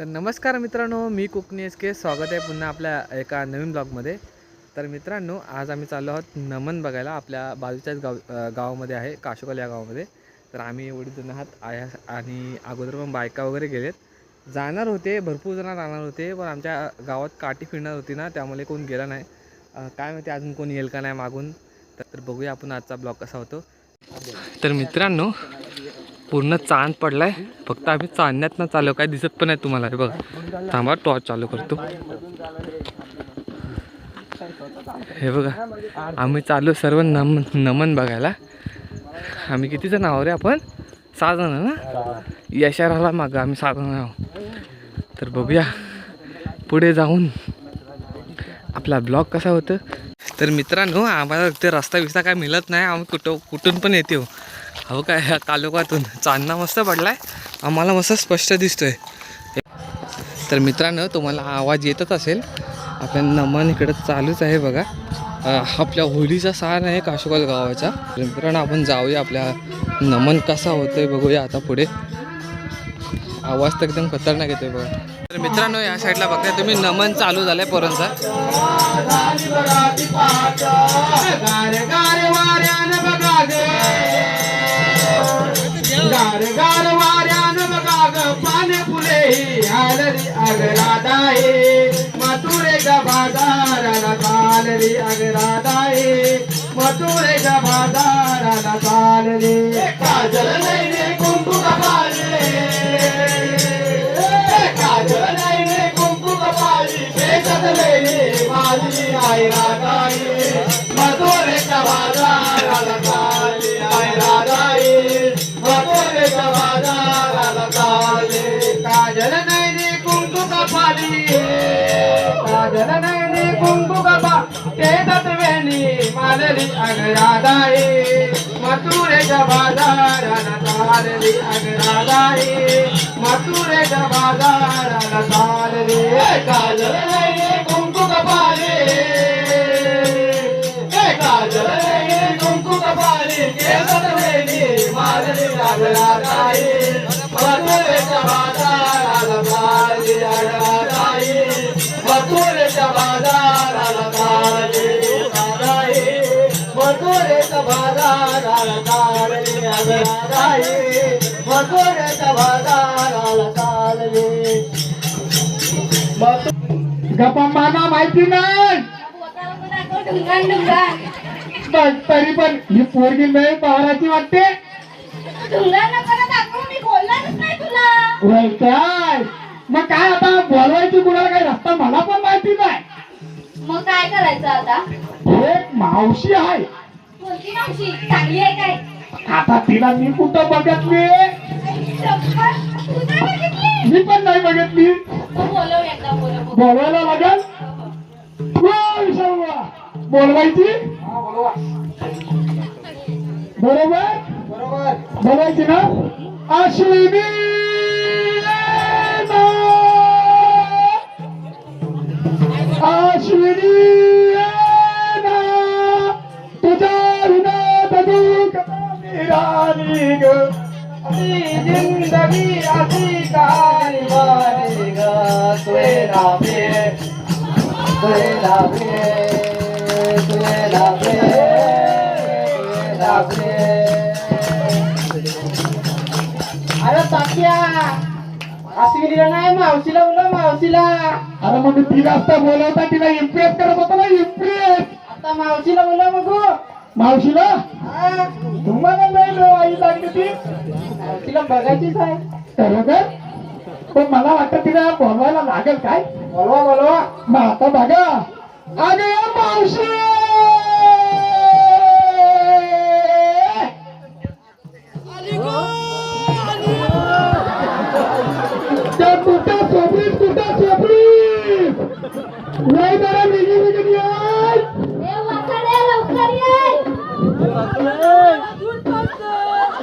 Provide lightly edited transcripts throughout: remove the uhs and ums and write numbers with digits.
तर नमस्कार मित्रांनो, मी कोकणी एसके स्वागत आहे पुन्हा आपल्या एका नवीन ब्लॉगमध्ये। तर मित्रांनो, आज आम्ही चाललो आहोत नमन बघायला। आपल्या बाजूच्याच गावामध्ये आहे, काशोकल या गावामध्ये। तर आम्ही एवढी जण आहात आणि अगोदर पण बायका वगैरे गेलेत, जाणार होते, भरपूर जण राहणार होते, पण आमच्या गावात काठी फिरणार होती ना, त्यामुळे कोण गेला नाही। काय माहिती अजून कोण येईल का नाही मागून। तर बघूया आपण आजचा ब्लॉग कसा होतो। तर मित्रांनो, पूर्ण चांद पडलाय, फक्त आम्ही चांदण्यात चाललो, काय दिसत पण नाही तुम्हाला। हे बघा, थांबा टॉर्च चालू करतो। हे बघा, आम्ही चाललो सर्व नमन बघायला। आम्ही किती जण आहोत रे? आपण 6 जण ना, यशाराला मागं आम्ही 6 जण आहोत। तर बघूया पुढे जाऊन आपला ब्लॉग कसा होतं। तर मित्रांनो, आम्हाला ते रस्ता विस्ता काय मिळत नाही, आम्ही कुठून पण येते हो काय, कालोखातून चांदणा मस्त पडलाय, आम्हाला मस्त स्पष्ट दिसतोय। तर मित्रांनो, तुम्हाला आवाज येतच असेल, आपल्या नमन इकडं चालूच आहे बघा। आपल्या होळीचा सण आहे काशोकल गावाचा। मित्रांनो, आपण जाऊया, आपल्या नमन कसा होतोय बघूया आता पुढे। आवाज तर एकदम खतरनाक येतोय बघा। तर मित्रांनो, या साईडला बघताय तुम्ही, नमन चालू झालाय पोरांचा। गार गार वाऱ्यान बघा ग पाने फुले आलरी अगरादाई मथुरेच्या बाजाराला चालली अगरादाई मथुरेच्या बाजाराला चालली काजल नैने कुंकू कपाळी काजल नैने कुंकू कपाळी केसात लेली माझी आई राधाई मथुरेच्या बाजाराला चालली आई राधाई मथुरेच्या बाजाराला चालली काजल नैने कुंकू कपाळी काजल नैने कुंकू कपाळी केसात वेणी मालली अगरादाई मथुरेच्या बाजाराला चालली अगरादाई मथुरेच्या बाजाराला चालली काजल नैने कुंकू कपाळी काजल नैने कुंकू कपाळी केसात वेणी मालली अगरादाई मथुरेच्या बाजाराला चालली अगरादाई मथुरेच्या बाजाराला चालली अगरादाई मथुरेच्या बाजाराला चालली अगरादाई मथुरेच्या बाजाराला चालली गप्पा माना माहिती नाही तरी पण ही पोरगी नाही पहाराची वाटते। काय मग काय आता बोलवायची कुणाला काही रस्ता मला पण माहिती नाही। मग काय करायचं आता? एक मावशी आहे। कोणती मावशी? चांगली आहे काय? आता तिला मी कुठं बघितली? मी पण नाही बघितली। बोलव एकदा बोलव। बोलवायला लागेल। बोलवायची बरोबर बरोबर बोलायची ना। अश्विनी अश्विनी तुझ्या विनात दुःख निराली ग जिंदगी अशी काय वारी ग तुझे लाभे तुझे लाभे तुझे लाभे लाभे अरे तात्या अश्विनीला नाही मावशीला बोलव मावशीला। अरे मग तिला असता बोलवता तिला इम्प्रेस करत होता ना इम्प्रेस। आता मावशीला बोलव बघू मावशीला। तुम्हाला नाही आई लागली ती मावशीला बघायचीच आहे बरोबर। पण मला वाटतं तिला बोलवायला लागेल काय। बोलवा बोलवा मग आता बघा अरे मावशी कुठं सोपरी नाही जरा वेगळी वेगळी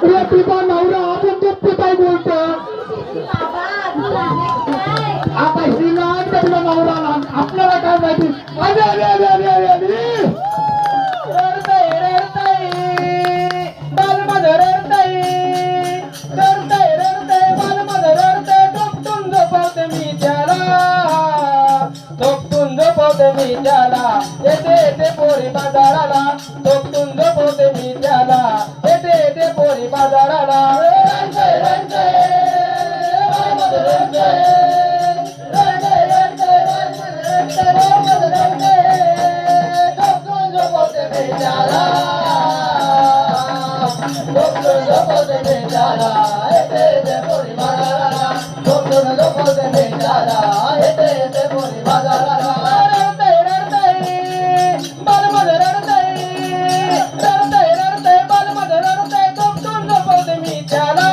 तुझा नवरा आपण तो काय बोलतो आता ही लहान का तुला नवरा लहान आपल्याला काय माहिती। अरे अरे अरे अरे अरे अरे रडताय रडताय बालमध रडताय रडताय रडताय बालमध रडताय टोपटून झोपवते मी त्याला झोपटून झोपवते मी त्याला येते येते पोरी बाजाराला झोपटून झोपवते मी त्याला येते येते पोरी बाजाराला रंगे, रंगे, रंगे, रंगे, रंगे, रंगे, रंगे, रंगे, रंगे, झोपटून झोपवते मी त्याला झोपटून झोपवते मी त्याला येते येते पोरी बाजाराला झोपटून झोपवते मी त्याला येते येते पोरी बाजाराला रडते रडते बालमध रडते रडते रडते बालमध रडते झोपटून झोपवते मी त्याला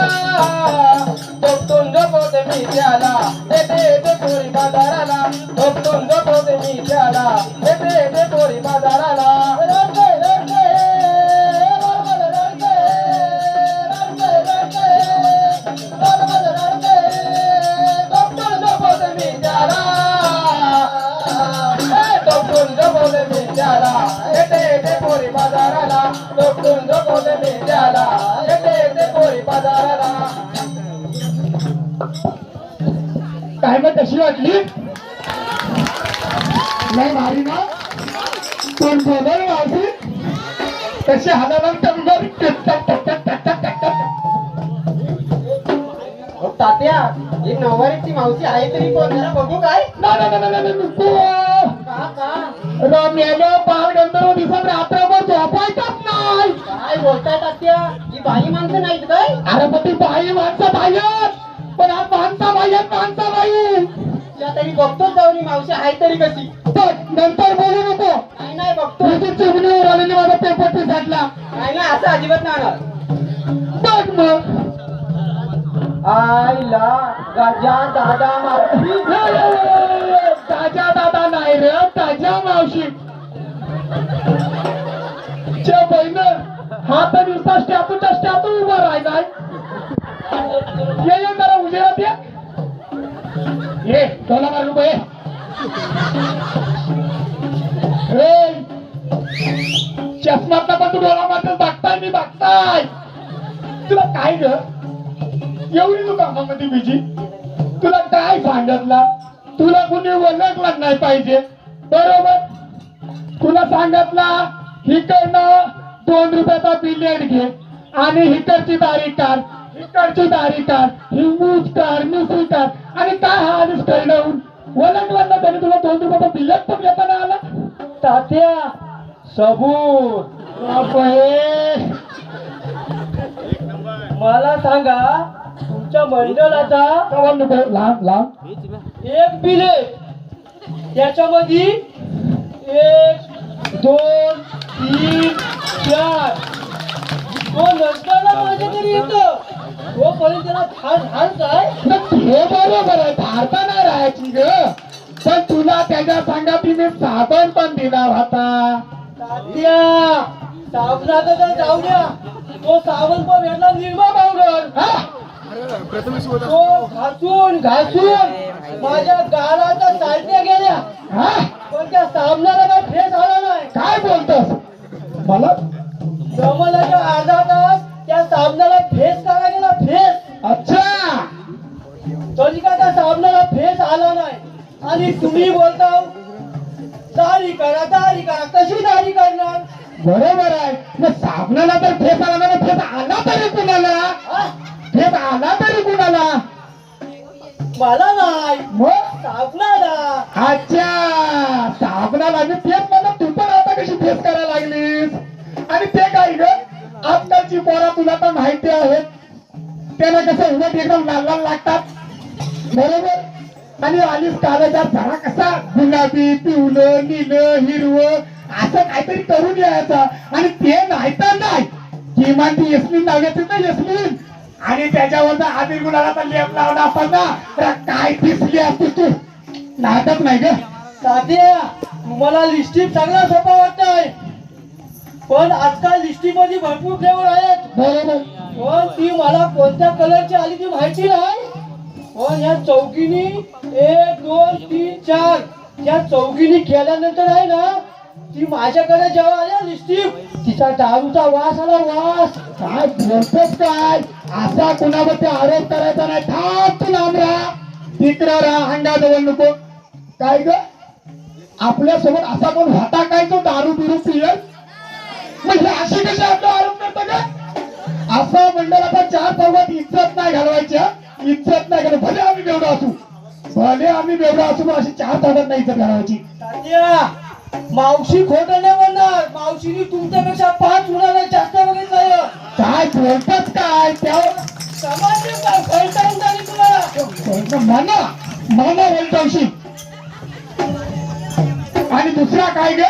झोपटून झोपवते मी त्याला येते येते पोरी बाजाराला झोपटून झोपवते मी त्याला येते येते पोरी बाजाराला रडते रडते बालमध रडते रडते रडते बालमध रडते झोपटून झोपवते मी त्याला झोपटून झोपवते मी त्याला येते येते पोरी बाजाराला झोपटून झोपवते मी त्याला येते येते पोरी बाजाराला काय मग कशी वाटली नाही भारी ना कोण बोलल माझी कशी तात्या ही नववारीची मावशी आहे तरी कोण जरा बघू काय रम्याला बाल गंधर्व दिसत रात्रभर झोपायचाच नाही काय बोलताय तात्या ही बाई माणसं नाहीत काय अरे पण ती बाई माणसं बाहेर पण आज माणसा बाहेर माणसा बाई त्या तरी बघतोच जाऊन ही मावशी आहे तरी कशी नंतर बोलू नको नाही नाही बघतो चिमणीवर आलेली माझा पेपर पिसाटला नाही नाही असं अजिबात नाही होणार बघ मग आईला गाजा दादा मावशी गाजा दादा नाही रे ताज्या मावशी च्या बहिण हा तर नुसता स्टॅच्यू उभा राहिलाय ये जरा उजेरात ये डोला मार उभे चष्मातला पण तू डोला मारतो बघताय मी बघताय तुला काय ग एवढी तू कामामध्ये बिजी तुला काय सांगितलं तुला कुणी ओळखलं नाही पाहिजे बरोबर तुला सांगितलं हिकडनं 2 रुपयाचा बिलियड घे आणि हिकडची तारीख काढ हिकडची तारीख काढ ही मूज काढ मिसळी काढ आणि काय हा आधीच कळवून ओळखलं ना त्याने तुला 2 रुपयाचा बिलियड पण घेताना आला तात्या सबूत मला सांगा तुमच्या मंडळाचा लांब एक बिल आहे त्याच्यामध्ये 1 2 3 4 तो नंतरला माझ्या तरी येतं तो पर्यंत त्याला धार काय हे बरोबर आहे धारता नाही राहायची ग पण तुला त्याच्या सांगाती मी साबण पण दिला होता साबणाचा तर जाऊ द्या तो साबण पण भेटला निर्मा पावडर तो घासून घासून माझ्या गालाच्या सालट्या गेल्या पण त्या साबणाला काय फेस आला नाही काय बोलतोस मला जमलाच्या अर्धा तास त्या साबणाला फेस करा गेला फेस अच्छा तरी का त्या साबणाला फेस आला नाही आणि तुम्ही बोलता दाढी करा कशी दाढी करणार बरोबर आहे मग साबणाला तर फेस आला नाही फेस आला तरी कुणाला फेस आला तरी कुणाला मला नाही मग साबणाला अच्छा साबणाला आणि तेच मला तू पण आता कशी फेस करायला लागलीस आणि ते काय ग आजकालची पोरा तुला तर माहिती आहे त्याला कसं उलट एकदम लाल लाल लागतात बरोबर आणि आलीस काळाचा झाडा कसा गुलाबी पिवलं नीलं हिरवं असं काहीतरी करून यायचं आणि ते नाही तर नाही किमान ती यस्मिन लावण्याची ना यस्मिन आणि त्याच्यावरचा आदिल गुलाबाचा लेप लावला असताना तर काय दिसली असती तू नाटक नाही ग साध्या तुम्हाला लिपस्टिक चांगला सोपा वाटतंय पण आजकाल लिपस्टिक मध्ये भरपूर फ्लेवर आहेत बरोबर पण ती मला कोणत्या कलरची आली ती माहिती नाही पण या चौकीनी 1 2 3 4 या चौकीनी केल्यानंतर आहे ना ती माझ्याकडे जेव्हा आल्या लिपस्टिक तिचा दारूचा वास आला वास काय बोलतोस काय असा कुणावरती आरोप करायचा नाही थांब तू लांब राहा तिकडं राहा अंगाजवळ नको. काय ग आपल्यासोबत असा कोण होता काय तो दारू बिरू पियल म्हणजे अशी कशी आपला आरोप करतो का? असा मंडळाचा चार चौघात इज्जत नाही घालवायच्या. इज्जत नाही घालव भले आम्ही बेवडा असू पण अशी चार चौघात नाही इज्जत घालवायची. मावशी खोट नाही म्हणणार. मावशीनी तुमच्यापेक्षा 5 मुलाला जास्त बघितलं. काय बोलतात काय त्यावर माना बोलतोशी. आणि दुसरा काय ग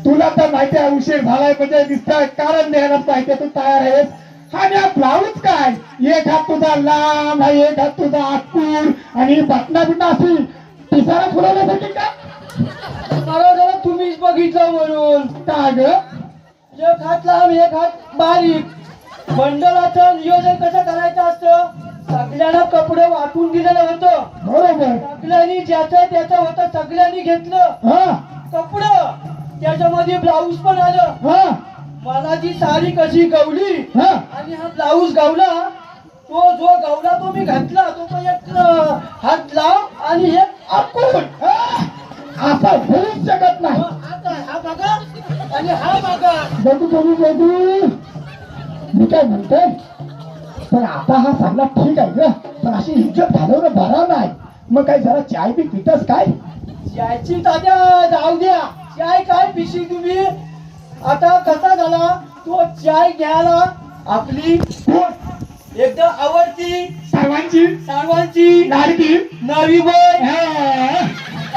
तुला तर माहिती आहे उशीर झालाय म्हणजे दिसतंय कारण द्यायला पाहिजे तू तयार आहेस. आणि हा ब्लाऊज काय एक हात तुझा लांब आहे एक हात तुझा आतूर आणि बटना बिटना अशी पिसारा फुलवण्यासाठी का? बरोबर तुम्हीच बघितलं म्हणून. का ग एक हात लांब एक हात बारीक. मंडळाचं नियोजन कसं करायचं असतं. सगळ्यांना कपडे वाटून दिलेलं होतं. बरोबर सगळ्यांनी ज्याचं त्याचं होतं सगळ्यांनी घेतलं हा कपडं. त्याच्यामध्ये ब्लाऊज पण आलं. हा मला जी साडी कशी गवली हा आणि हा ब्लाऊज गावला तो जो गावला तो मी घातला. तो पण एक हात लांब आणि एक आतूर असा होऊच शकत नाही. हा बघा आणि हा बघा. बघू मी काय म्हणतोय पण आता हा सगळा ठीक आहे ग पण अशी इज्जत घालवणं बरा नाही. मग काय जरा चाय बी पितस काय? याची तात्या जाऊ द्या. चाय काय पिशी तुम्ही. आता कसा झाला तो चाय घ्यायला आपली एकदम आवडती सर्वांची लाडकी नवी बाई हा,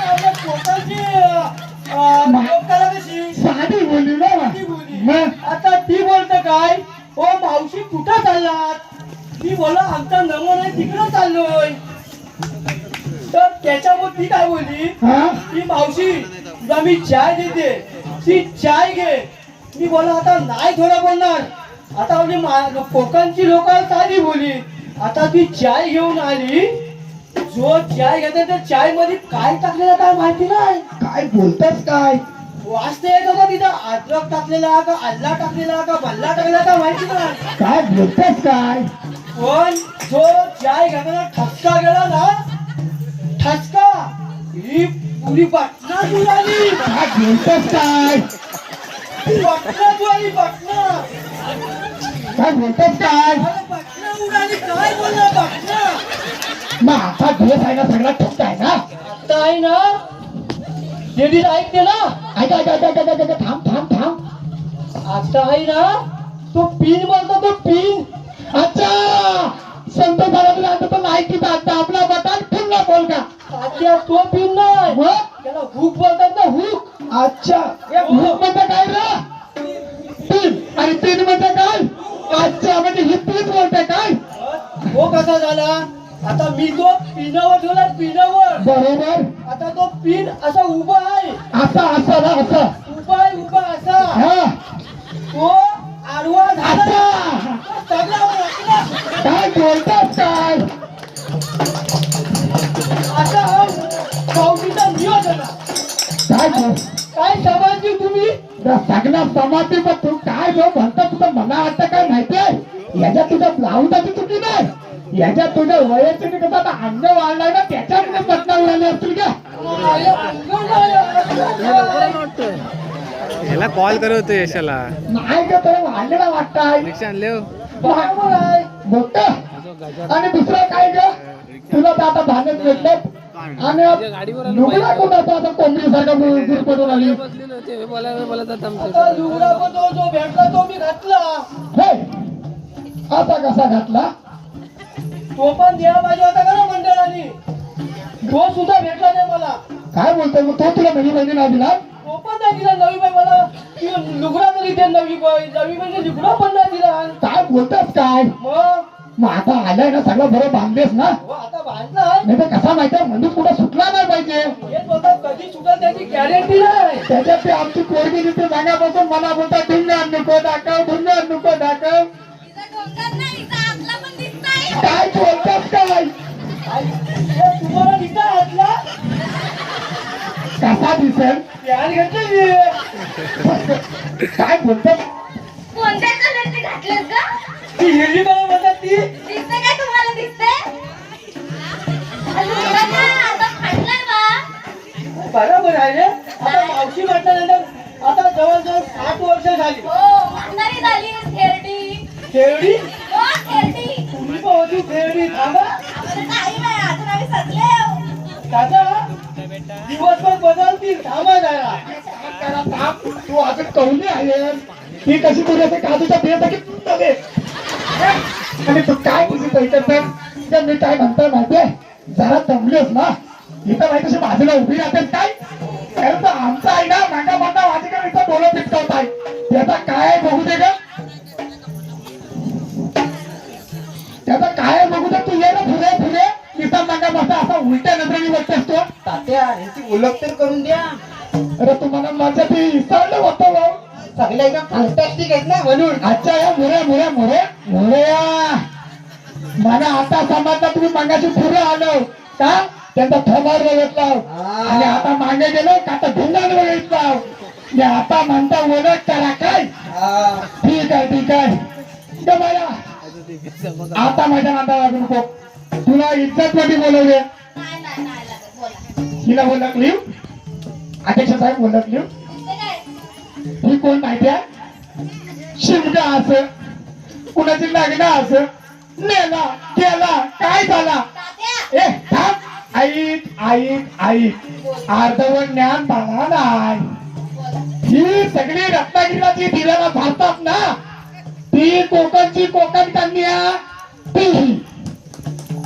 आपल्या पोटाची लोकाला कशी साधी बोलली ना ती बोलली. मग आता ती बोलते काय ओ मावशी कुठं चाललात. ती बोला आमचा नमन आहे तिकडं चाललोय. तर त्याच्यावर ती काय बोलली हा की मावशी तुला मी चाय देते ती चाय घे. मी बोला आता नाही थोडं बोलणार. आता आपली कोकणची लोक साधी बोली. आता ती चाय घेऊन आली. जो चाय घेते त्या चाय मध्ये काय टाकलेलं काय माहिती नाही. काय बोलतास काय? वाजता येत होता तिथं अद्रक टाकलेला का आल्ला टाकलेला का बल्ला टाकलेला का माहिती नाही. काय बोलतास काय? पण जो चाय घेताना ठसका गेला ना ठसका ही पुरी पटना उडाली. काय बोलतास काय? पटना उडाली पटना. काय बोलतास काय? पटना उडाली काय बोलला पटना. मग आता ड्रेस आहे ना सगळा ठोकता आहे ना. आता आहे ना लेडीज ऐकते ना. थांब आता आहे ना तो पिन बोलतो तो पिन. अच्छा संत झाला तर लायकीचा आता आपला बटाट पुन्हा बोल का? आता तो पिन नाही मग त्याला हुक बोलतात ना हुक. अच्छा हुक म्हणजे काय रे? तीन आणि तीन म्हणजे काय? अच्छा म्हणजे ही तीन बोलते काय? हो कसा झाला. आता मी तो पिनावर ठेवला पिनावर. बरोबर आता तो पिन असा उभा आहे. असा उभा आहे उभा असा. हा तो आडवा झाला. अच्छा सगळा वाटला. काय बोलतात काय? आता हा पावटीचा नियोजन काय बोल काय समजली तुम्ही. सगळ्या समाधी पण तू काय जो म्हणता तुझं मला वाटतं काय माहितीये याच्यात तुझ्या ब्लाऊजाची चुकी नाही. याच्यात तुझ्या वयाची कसं आता अंग वाढलाय ना त्याच्यामुळे पटना उडाली असतील का? ह्याला कॉल करत यशाला नाही का तर वाढलेला वाटताय रिक्षा आणले हो. बरोबर आहे. मोठं आणि दुसरं काय ग तुला तर आता भांडत भेटलं आणि लुगडा कोणाचा आता कोंबडी सारखा गुरपटून आली. आता लुगडा पण जो भेटला तो मी घातला. हे असा कसा घातला? तो पण द्या पाहिजे होता का ना मंडळाने. तो सुद्धा भेटला नाही मला. काय बोलतोय मग तो तुला नवी बहिणी नाही दिला? तो पण नाही दिला नवी बाई मला. ती लुगडा तरी दे नवी बाई. नवी बाईने लुगडा पण नाही दिला. काय बोलतास काय? मग आता आलाय ना सगळं बरं बांधलेस ना. हो आता बांधलाय. नाही तर कसा माहितीये म्हणजे कुठं सुटला नाही पाहिजे. हे स्वतः कधी सुटेल त्याची गॅरंटी नाही. त्याच्यात ते आमची पोरगी तिथे जाण्यापासून मला बोलता ढुंगा नको दाखव. काय बोलतात काय? हे तुम्हाला दिसता हातला कसा दिसेल? प्यान घेतली. काय बोलतात? कोणत्या कलरचे घातलेस का? ती हिरवी बाई म्हणतात ती. दिसते काय तुम्हाला दिसते? अरे बरोबर आहे रे. आता मावशी म्हटल्यानंतर आता जवळजवळ 60 वर्ष झाली. हो म्हातारी झाली खेळडी. खेळडी हो खेळडी. तुम्ही पण होती खेळडी. थांबा आम्हाला टाईम आहे अजून आम्ही सगळे. दादा दिवसभर बदलतील. थांबा जरा. तू अजून कवली आहे ही कशी करू असं काजूच्या बियासाठी तू दे आणि तू काय तुझी पैसे मी काय म्हणतो माहितीये जरा दमलीस ना इथं माहिती कशी बाजूला उभी राहते काय तर आमचा आहे ना मागा मागा माझ्याकडे इथं डोलं पिटकवत आहे त्याचा काय बघू दे ग त्याचा काय बघू दे तू ये ना पुढे पुढे इथं मागा मागा असा उलट्या नजरेने बघतेस तू तात्या यांची ओळख तर करून द्या. अरे तुम्हाला माझ्या ती विसरलं होतं भाऊ सगळ्या एकदम फॅन्टॅस्टिक आहेत ना म्हणून. अच्छा या मोरे मोरे मोरे मोरे मला आता समजलं तुम्ही मागाशी पुढे आलो का त्यांचा थोबार बघितला आणि आता मागे गेलो का आता ढोंगार बघितला मी आता म्हणता ओळख करा काय ठीक आहे ठीक आहे ते बघा आता माझ्या नांदा लागू नको तुला इज्जत मध्ये बोलवले नाही नाही नाही लागत बोला. हिला बोलक लिव अध्यक्ष साहेब बोलक लिव ते काय ही कोण माहिती आहे शिमगा असं कुणाची लग्न असं नेला केला काय झाला तात्या. ए थांब ऐक ऐक ऐक अर्धवट ज्ञान बाळा नाही बोला. ही सगळी रत्नागिरीला जी दिव्याला भारतात ना ती कोकणची कोकण कन्या ती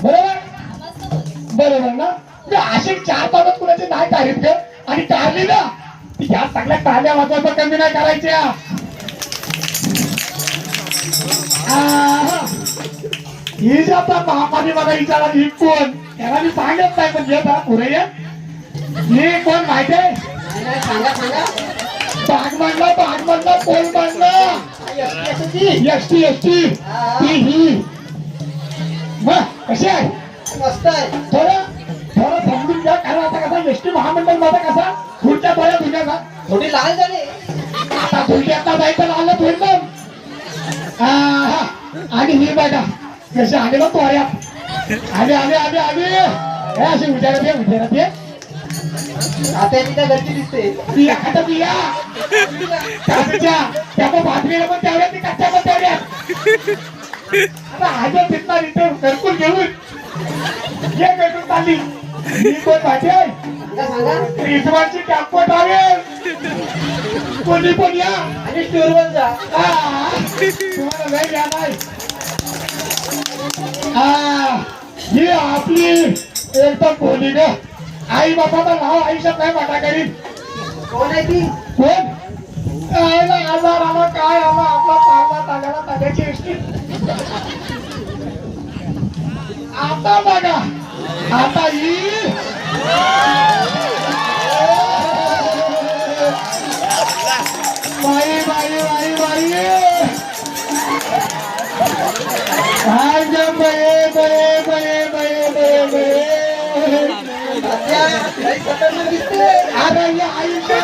बरोबर मस्त बोल. बरोबर ना म्हणजे अशी 4 पावसात कुणाची नाही काढीत ग आणि काढली ना ह्या सगळ्या काढल्या वाचवायचं कमी नाही करायच्या ही जी आता महापाणी बघा विचारा ही कोण त्याला मी सांगत नाही म्हणजे आता पुढे ये ही कोण माहिती आहे नाही नाही सांगा सांगा. बाग म्हणला कोण म्हणला एसटी एसटी ती ही मग कशी आहे मस्त आहे. थोडं थोडं समजून घ्या कारण आता कसा एसटी महामंडळ माझा कसा पुढच्या थोड्या दुनियाचा थोडी लाल झाली. आता दुनियाचा जायचं आलं थोडं आणि ही बघा कशी आले ना तोऱ्यात आले आले आले आले हे अशी उजारात ये आता मी त्या घरची दिसते. ती आता बिया कागदच्या त्या बाजरीला पण तेवढ्या ती कच्च्या पण तेवढ्या आता हाजर तिथणार इथे घरकुल घेऊन ये भेटून चालली मी कोण माहिती आहे सांगा सांगा. क्रिसमसची कॅम्पट आहे कोणी पण या आणि स्टोरवर जा. तुम्हाला नाही घ्या नाही ही आपली एकदम बोली ग आई बाबाचं नाव आयुष्यात नाही माटा करीत कोण आहे ती? कोण आजार आला काय आला आपला पारला ताल्याला ताल्याची एसटी आता बघा आता ही बाई बाई बाई बाई काय ग बये बये बये बये बये बये तात्या, लई खतरनाक दिसते. अरे हे आयुष्य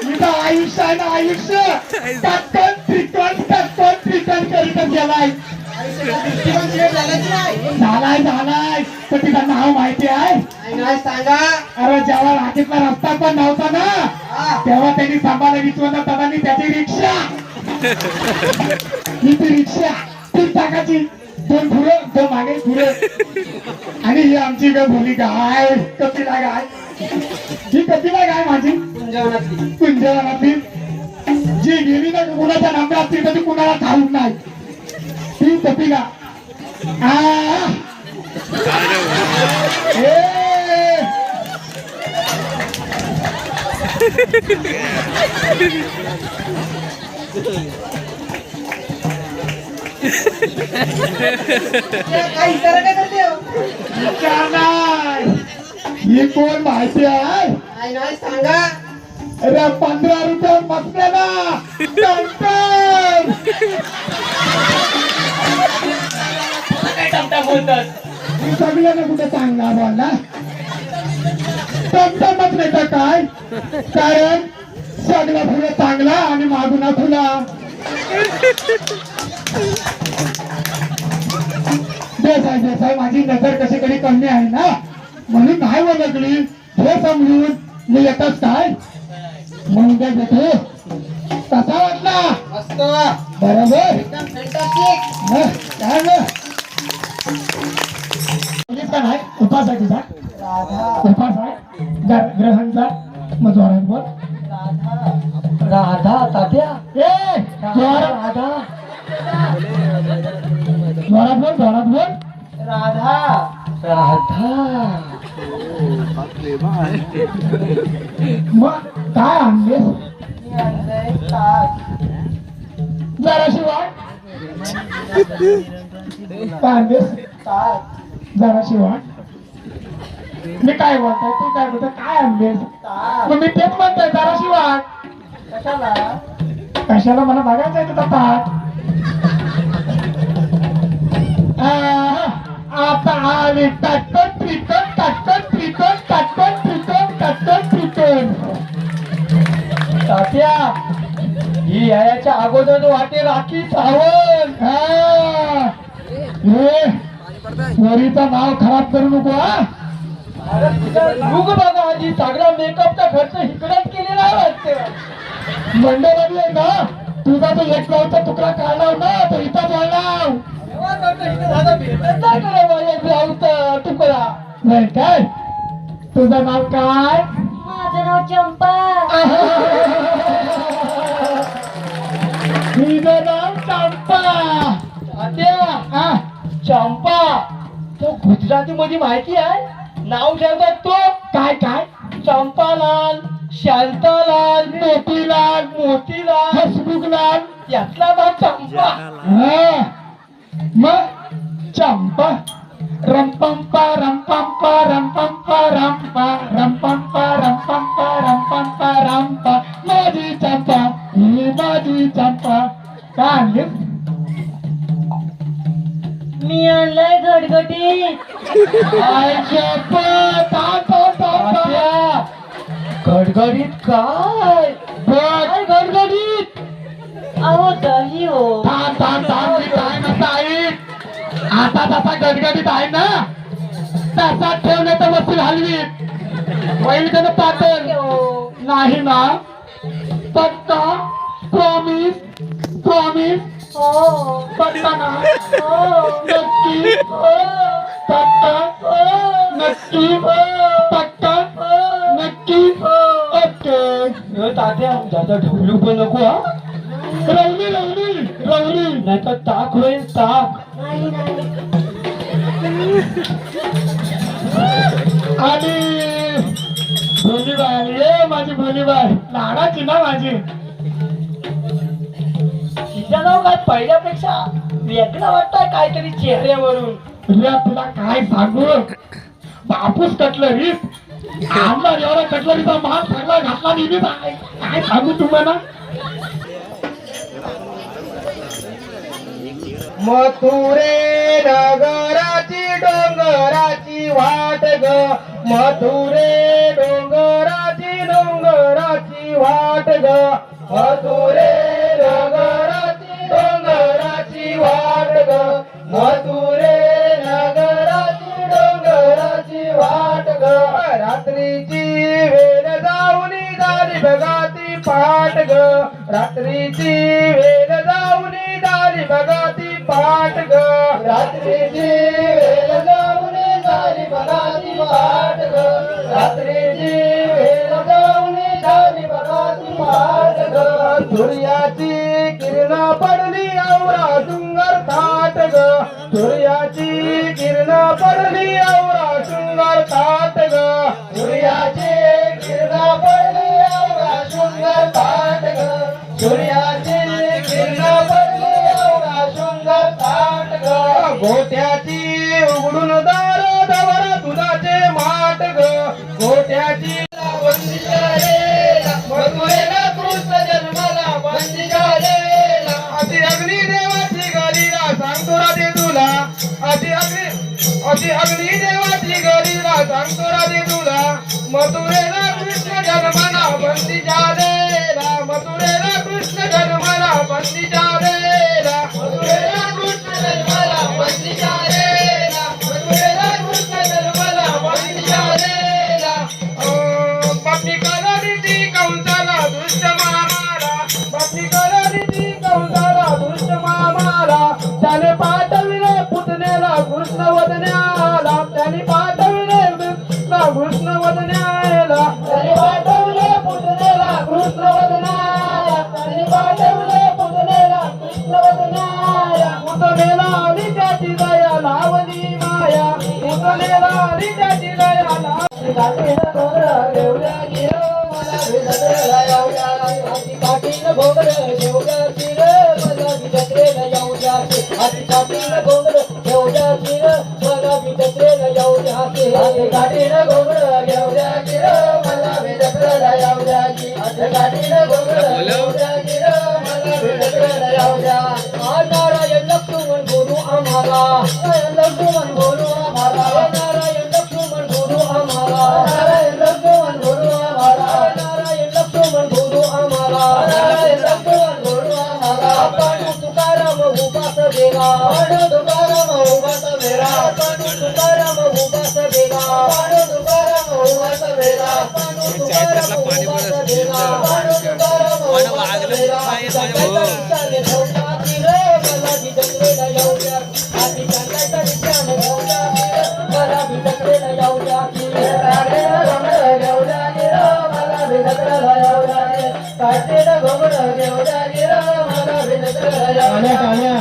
इथं आयुष्य आहे ना आयुष्य टक्कन करीतच गेलाय दृष्टिकोन शेड झालाच नाही. झालाय पण तिला नाव माहिती आहे नाही नाही सांगा. अरे जेव्हा राखीतला रस्ता पण नव्हता ना हा. तेव्हा त्यांनी सांभाळा विचारलं दादांनी त्याची रिक्षा ही ती रिक्षा 3 टाकाची 2 पुढे 2 मागे पुढे आणि ही आमची ग भोली गाय कपिला गाय ही कपिला गाय माझी कुंजवनातली. कुंजवनातली जी गेली ना कुणाच्या नांब्या असतील तर ती कुणाला ठाऊक नाही ती कपिला काय इशारा काय करते हो? ही कोण माहिती आहे नाही नाही सांगा. अरे 15 रुपये बसलेला सगळ्यांना कुठे सांगणार बोलला टमटमच नाही तर काय कारण सगळा फुलं चांगला आणि मागुना फुला देसाई माझी नजर कशी कधी कमी आहे ना म्हणून नाही ओळखली हे समजून मी येतच काय मग उद्या भेटू. कसा वाटला? मस्त. बरोबर. एकदम फॅन्टास्टिक. हं, काय ग? बघितला नाही उपास आहे तुझा? उपास आहे ग्रहांचा. मग जोरात बोल. राधा तात्या. ए जोरात राधा. जोरात बोल. राधा. राधा. मग काय आणलेस? मी आणलंय ताक. जराशी वाट. काय आणलेस? ताक. जराशी वाट. मी काय बोलतोय तू काय बोलतोय? काय आणलेस? ताक. मग मी तेच म्हणतोय जराशी वाट. कशाला? कशाला? मला बघायचं आहे तुझा ताट. आता आली टटकन त्रिकन टटकन त्रिकन टटकन त्रिकन टटकन त्रिकन. तात्या, ही याच्या अगोदर वाटे राखी सावंत. पोरीचं नाव खराब करू नको हा. अरे तुझा लुक बघा आधी. सगळा मेकअपचा खर्च इकडेच केलेला आहे वाटतं. मंडळाली आहे ना. तुझा तो एक ब्लाऊजचा तुकडा काढला ना तो इथं बोलणार तेव्हा नंतर इथे माझा भेटच नाही करावा एक ब्लाऊजचा तुकडा. नाही काय. तुझं नाव काय? माझं नाव चंपा. तुझं नाव चंपा. तात्या, चंपा तो गुजराती मध्ये माहिती आहे. नाव ठेवतात तो काय काय? चंपालाल, शांतालाल, मोतीलाल मोतीलाल. हसमुखलाल. यातला नाव चंपा. हा. मग चंपा रंपंपा रंपंपा रंपंपा रंपा रंपंपा रंपंपा रंपंपा रंपा. माझी चंपा ही माझी चंपा. काय आणलीस? मी आणलाय गडगडी. काय शपथ. तात्या, गडगडीत काय? काय गडगडीत? अहो दही हो. थांब मी काय म्हणता ऐक. आता तसा गडगडीत आहे ना तसा ठेवले तर वस्तू हलवीत होईल त्यानं पातळ नाही ना. पक्का प्रॉमिस प्रॉमिस. हो. पक्का ना. हो. नक्की. पक्का. नक्की. पक्का. नक्की. ओके. तात्या जाता ढवलू पण नको हा. रवली नाही तर ताक होईल ताक. नाही नाही. आणि भोलीबाई ये माझी भोलीबाई लाडाची ना माझी. तिचं नाव काय पहिल्यापेक्षा वेगळा वाटतंय काहीतरी चेहऱ्यावरून. तुला काय सांगू. बापूस कटलरीत आणला एवढा कटलरीचा मान सगळा घातला नेहमी. काय सांगू तुम्हाला. मथुरे नगराची डोंगराची वाट ग. मथुरे डोंगराची वाट ग. मथुरे नगराची वाट ग. मथुरे नगराची वाट ग. रात्रीची वेळ जाऊनी झाली बघाती पाठ ग. रात्रीची वेळ जाऊनी झाली बघाती पाठ ग. रात्रीची वेळ जाऊनी झाली बघाती पाठ ग. रात्रीची वेळ जाऊनी झाली बघाती पाठ ग. सूर्याची किरण पडली औरा डुंगर थाट ग. सूर्याची किरण पडली औरा डुंगर थाट ग. सूर्याची किरण पडली औरा डुंगर थाट ग. सूर्याची किरण पडली औरा डुंगर थाट ग. गोट्याची उघडून दार दवर दुधाचे माट ग. गोट्याची बंदी झालेला मथुरेला कृष्ण जन्माला बंदी झालेला. अति अग्निदेवाची गरीला सांगतो राधे तुला. अति अग्निदेवाची गरीला सांगतो राधे तुला. मथुरेला कृष्ण जन्माला बंदी झालेला. मथुरेला कृष्ण जन्माला बंदी झालेला. मथुरेला कृष्ण जन्माला बंदी झालेला. मथुरेला कृष्ण जन्माला बंदी झालेला. पापी कृष्ण वदनायला तरी पाठवले पुतनेला कृष्ण वदनाया तरी पाठवले पुतनेला कृष्ण वदनाया पुतनेला आली त्याची दया लावली माया पुतनेला आली त्याची दया लावली काठीनं घोगरं घेऊया गिर मला जत्रेला येऊया काठीनं घोगरं घेऊया गिर मला जत्रेला येऊया काठीनं घोगरं घेऊया गिर मला जत्रेला येऊया काठीनं घोगरं घेऊया गिर मला जत्रेला येऊया काठीनं घोगरं घेऊया गिर मला जत्रेला येऊया नारायण लक्ष्मण गुरु आम्हाला लक्ष्मण गुरु आम्हाला नारायण लक्ष्मण गुरु आम्हाला नारायण लक्ष्मण गुरु आम्हाला नारायण लक्ष्मण गुरु आम्हाला नारायण लक्ष्मण गुरु आम्हाला पांडू तुकाराम उपास वेगा पांडू तुकाराम उपास वेगा पांडू तुकाराम उपास वेगा पांडू तुकाराम उपास वेगा पांडू तुकाराम उपास वेगा पांडू तुकाराम उपास वेगा चाले ठेवता रे मला भी जत्रेला येऊया आधी चालायचा विचार घेऊया मला भी जत्रेला येऊया घेऊया मला भी जत्रेला येऊया काठीनं घोगरं घेऊया मला भी जत्रेला येऊया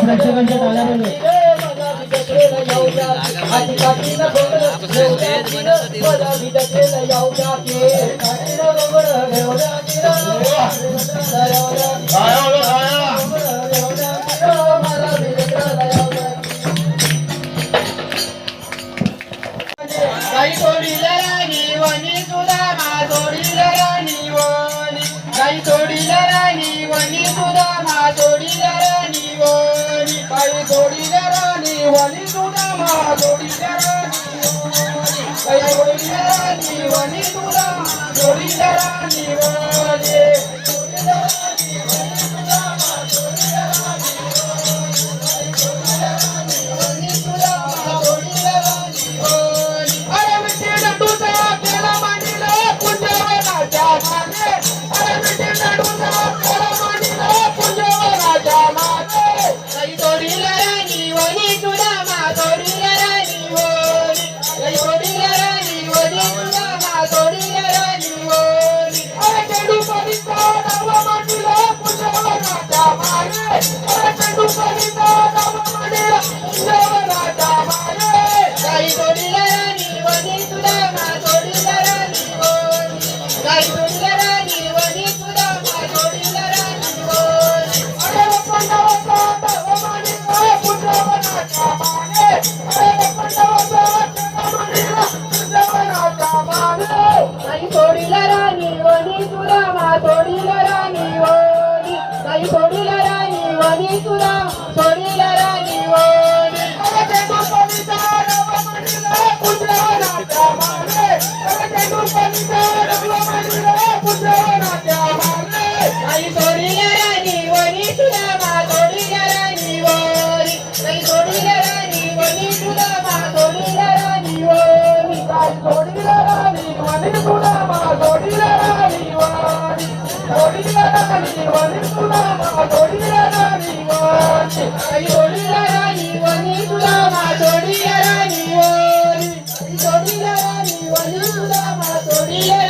प्रेक्षकांच्या टाळ्या मला भी जत्रेला येऊया आधी काठीनं घोगरं घेऊया मला भी जत्रेला येऊया काठीनं घोगरं घेऊया गाई सोडीला राणी वनी सुद्धा मा सोडीला राणी वनी गाई सोडीला राणी वनी सुद्धा मा सोडीला राणी वनी गाई सोडीला राणी वनी सुद्धा मा सोडीला राणी वनी गाई सोडीला राणी वनी सुद्धा मा सोडीला राणी वनी Thank you.